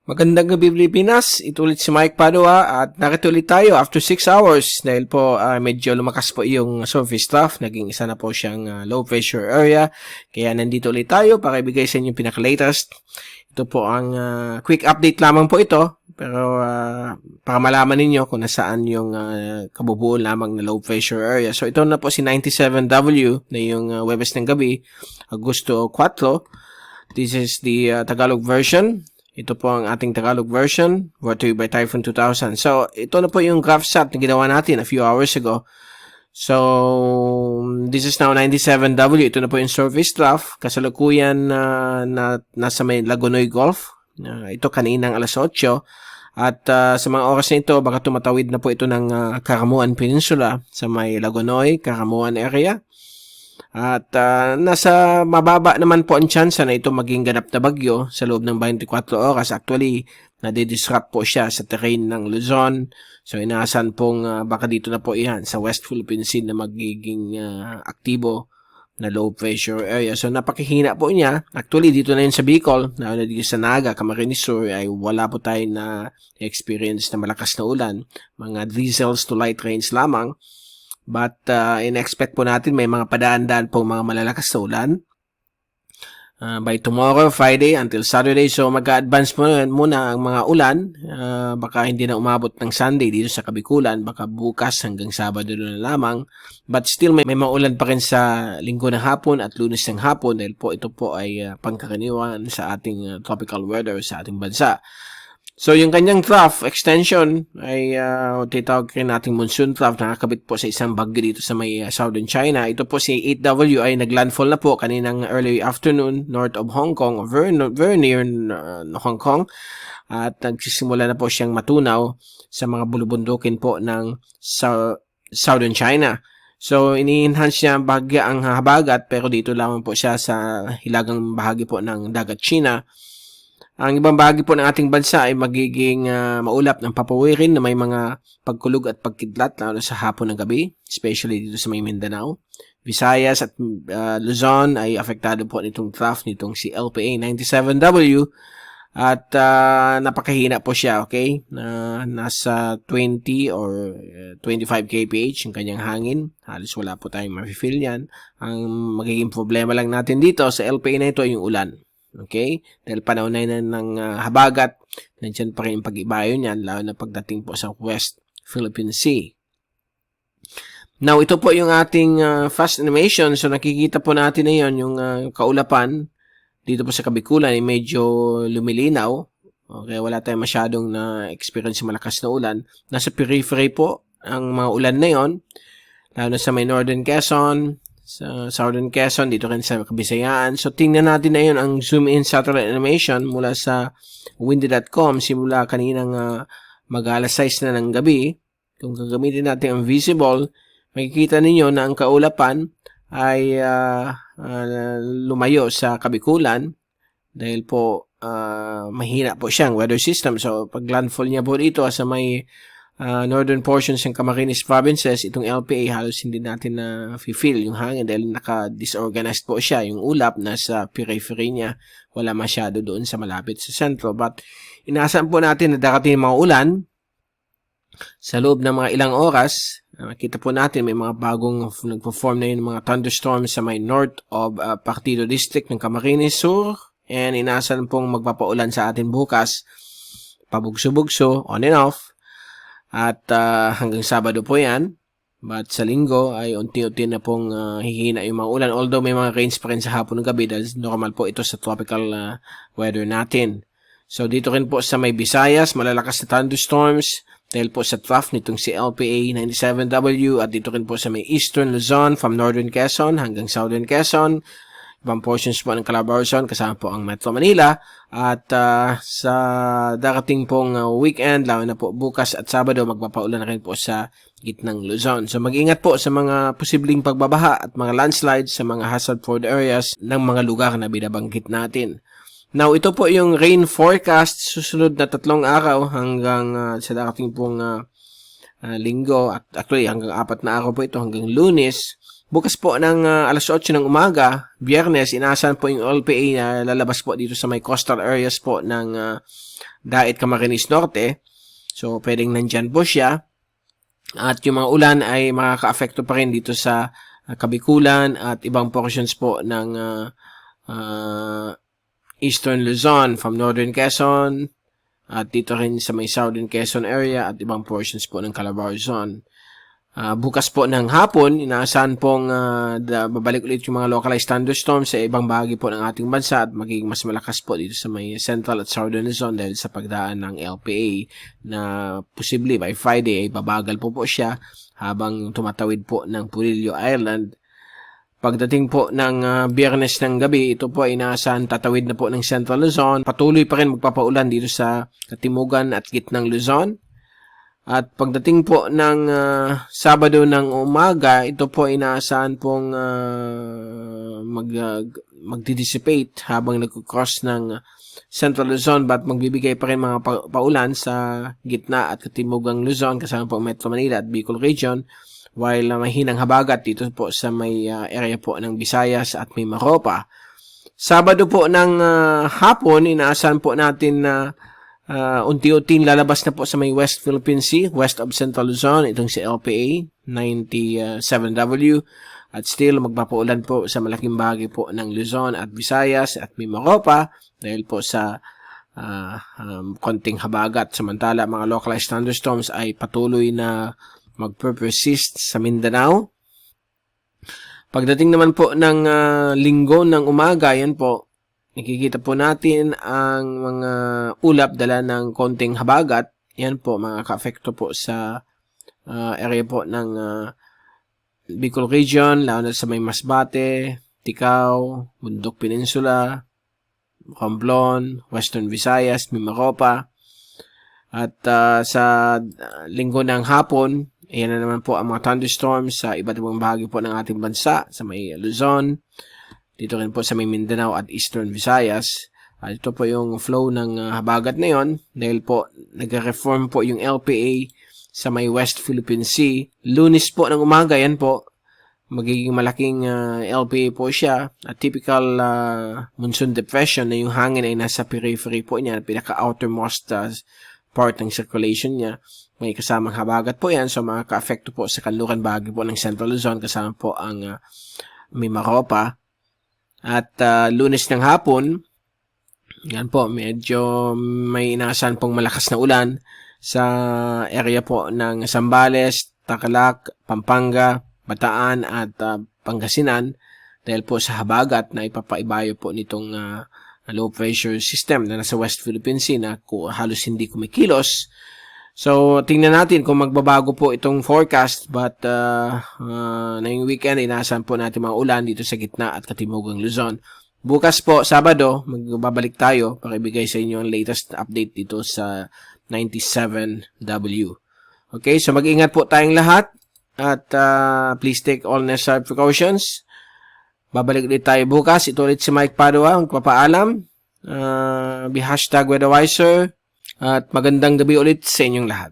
Magandang gabi Pilipinas, ito ulit si Mike Padua at nakita ulit tayo after 6 hours dahil po medyo lumakas po yung surface trough, naging isa na po siyang low pressure area, kaya nandito ulit tayo para ibigay sa inyo yung pinaka-latest. Ito po ang quick update lamang po ito, pero para malaman ninyo kung nasaan yung kabubuo lamang na low pressure area. So ito na po si 97W na yung Webes ng gabi, Agosto 4. This is the Tagalog version. Ito po ang ating Tagalog version, brought to you by Typhoon 2000. So, ito na po yung graph shot na ginawa natin a few hours ago. So, this is now 97W. Ito na po yung surface trough. Kasalukuyan na nasa may Lagonoy Gulf. Ito kaninang alas 8. At sa mga oras na ito, baka tumatawid na po ito ng Caramuan Peninsula sa may Lagonoy, Caramuan area. At nasa mababa naman po ang chance na ito maging ganap na bagyo sa loob ng 24 oras. Actually, nadidisrupt po siya sa terrain ng Luzon. So, inaasahan pong baka dito na po yan sa West Philippine Sea na magiging aktibo na low pressure area. So, napakihina po niya. Actually, dito na yun sa Bicol, na dito sa Naga, Camarines Sur, ay wala po tayo na experience na malakas na ulan. Mga drizzles to light rains lamang. But in-expect po natin may mga padaan-daan po mga malalakas na ulan. By tomorrow, Friday, until Saturday. So mag-advance muna ang mga ulan. Baka hindi na umabot ng Sunday dito sa Kabikulan. Baka bukas hanggang Sabado na lamang. But still may mga ulan pa rin sa Linggo ng hapon at Lunes ng hapon. Dahil po ito po ay pangkaraniwan sa ating tropical weather sa ating bansa. So, yung kanyang trough extension ay titawag rin nating monsoon trough, nakakabit po sa isang bagyo dito sa may southern China. Ito po si 8W ay naglandfall na po kaninang early afternoon north of Hong Kong, very near Hong Kong. At nagsisimula na po siyang matunaw sa mga bulubundukin po ng southern China. So, ini-enhance niya bahagya ang habagat pero dito lamang po siya sa hilagang bahagi po ng dagat China. Ang ibang bahagi po ng ating bansa ay magiging maulap ng papawirin na may mga pagkulog at pagkidlat lalo sa hapon ng gabi, especially dito sa may Mindanao. Visayas at Luzon ay apektado po nitong trough nitong si LPA 97W at napakahina po siya, okay? Nasa 20 or 25 kph yung kanyang hangin. Halos wala po tayong ma-feel yan. Ang magiging problema lang natin dito sa LPA na ito ay yung ulan. Okay? Dahil panahon na yun ng habagat, nandiyan pa rin yung pag-ibayo niyan, lalo na pagdating po sa West Philippine Sea. Now, ito po yung ating fast animation. So, nakikita po natin na yun, yung kaulapan dito po sa Kabikulan ay medyo lumilinaw. Okay, wala tayong masyadong na-experience malakas na ulan. Nasa periphery po ang mga ulan na yun, lalo na sa may Northern Quezon, sa Southern Quezon, dito rin sa Kabisayaan. So, tingnan natin na yun ang zoom-in satellite animation mula sa windy.com simula kaninang mag-alas 6 na ng gabi. Kung gagamitin natin ang visible, makikita ninyo na ang kaulapan ay lumayo sa Kabikulan dahil po mahina po siyang weather system. So, pag landfall niya po dito sa may northern portions ng Camarines provinces, itong LPA halos hindi natin na feel yung hangin dahil naka-disorganized po siya. Yung ulap nasa periphery niya, wala masyado doon sa malapit sa sentro. But inaasahan po natin na darating mga ulan sa loob ng mga ilang oras. Makita po natin may mga bagong nagpo-form na yun mga thunderstorms sa may north of Partido District ng Camarines Sur, and inaasahan pong magpapaulan sa atin bukas, pabugso-bugso, on and off. At hanggang Sabado po yan. But sa Linggo ay unti-unti na pong hihina yung mga ulan. Although may mga rains pa rin sa hapon ng gabi dahil normal po ito sa tropical weather natin. So dito rin po sa may Visayas, malalakas na thunderstorms dahil po sa trough nitong si LPA 97W. At dito rin po sa may Eastern Luzon from Northern Quezon hanggang Southern Quezon. Ibang portions po ng Calabarzon, kasama po ang Metro Manila. At sa darating pong weekend, lalo na po bukas at Sabado, magpapaulan na rin po sa gitnang Luzon. So mag-ingat po sa mga posibleng pagbabaha at mga landslides sa mga hazard prone areas ng mga lugar na binabanggit natin. Now, ito po yung rain forecast susunod na 3 araw hanggang sa darating pong Linggo. At actually, hanggang 4 na araw po ito hanggang Lunes. Bukas po ng alas 8 ng umaga, Biyernes, inaasahan po yung LPA na lalabas po dito sa may coastal areas po ng Daet Camarines Norte. So, pwedeng nandyan po siya. At yung mga ulan ay makaka-apekto pa rin dito sa Kabikulan at ibang portions po ng Eastern Luzon from Northern Quezon at dito rin sa may Southern Quezon area at ibang portions po ng Calabarzon. Bukas po ng hapon, inaasahan pong babalik ulit yung mga localized thunderstorms sa ibang bahagi po ng ating bansa at magiging mas malakas po dito sa may Central at Southern Luzon dahil sa pagdaan ng LPA na posible by Friday ay babagal po siya habang tumatawid po ng Purillo Island. Pagdating po ng Biyernes ng gabi, ito po ay inaasahan tatawid na po ng Central Luzon. Patuloy pa rin magpapaulan dito sa katimugan at gitnang Luzon. At pagdating po ng Sabado ng umaga, ito po inaasahan pong magdi-dissipate habang nag-cross ng Central Luzon but magbibigay pa rin mga paulan sa gitna at katimugang Luzon kasama po Metro Manila at Bicol Region while mahinang habagat dito po sa may area po ng Visayas at Mimaropa. Sabado po ng hapon, inaasahan po natin na unti-unting lalabas na po sa may West Philippine Sea, west of Central Luzon, itong si LPA 97W at still magpapaulan po sa malaking bahagi po ng Luzon at Visayas at Mimaropa dahil po sa konting habagat. Samantala, mga localized thunderstorms ay patuloy na magper-persist sa Mindanao. Pagdating naman po ng linggo ng umaga, yan po, nakikita po natin ang mga ulap dala ng konting habagat. Yan po, mga ka-afekto po sa area po ng Bicol Region, lalo na sa may Masbate, Ticao, Bundok Peninsula, Romblon, Western Visayas, Mimaropa. At sa linggo ng hapon, ayan na naman po ang mga thunderstorms sa iba't ibang bahagi po ng ating bansa, sa may Luzon, dito rin po sa may Mindanao at Eastern Visayas. At ito po yung flow ng habagat na yon dahil po nag-reform po yung LPA sa may West Philippine Sea. Lunes po ng umaga, yan po, magiging malaking LPA po siya. A typical monsoon depression na yung hangin ay nasa periphery po niya, pinaka-outermost part ng circulation niya. May kasamang habagat po yan, so makaka-affect po sa kanluran bahagi po ng Central Luzon, kasama po ang Mimaropa. At Lunes ng hapon, yan po, medyo may inaasahan pong malakas na ulan sa area po ng Zambales, Tacalac, Pampanga, Bataan at Pangasinan dahil po sa habagat na ipapaibayo po nitong low pressure system na nasa West Philippine Sea na halos hindi kumikilos. So, tingnan natin kung magbabago po itong forecast but ngayong weekend, inaasahan po natin mga ulan dito sa gitna at katimugang Luzon. Bukas po, Sabado, magbabalik tayo para ibigay sa inyo ang latest update dito sa 97W. Okay, so mag-ingat po tayong lahat at please take all necessary precautions. Babalik ulit tayo bukas. Ito ulit si Mike Padua, magpapaalam. Be #weatherwiser. At magandang gabi ulit sa inyong lahat.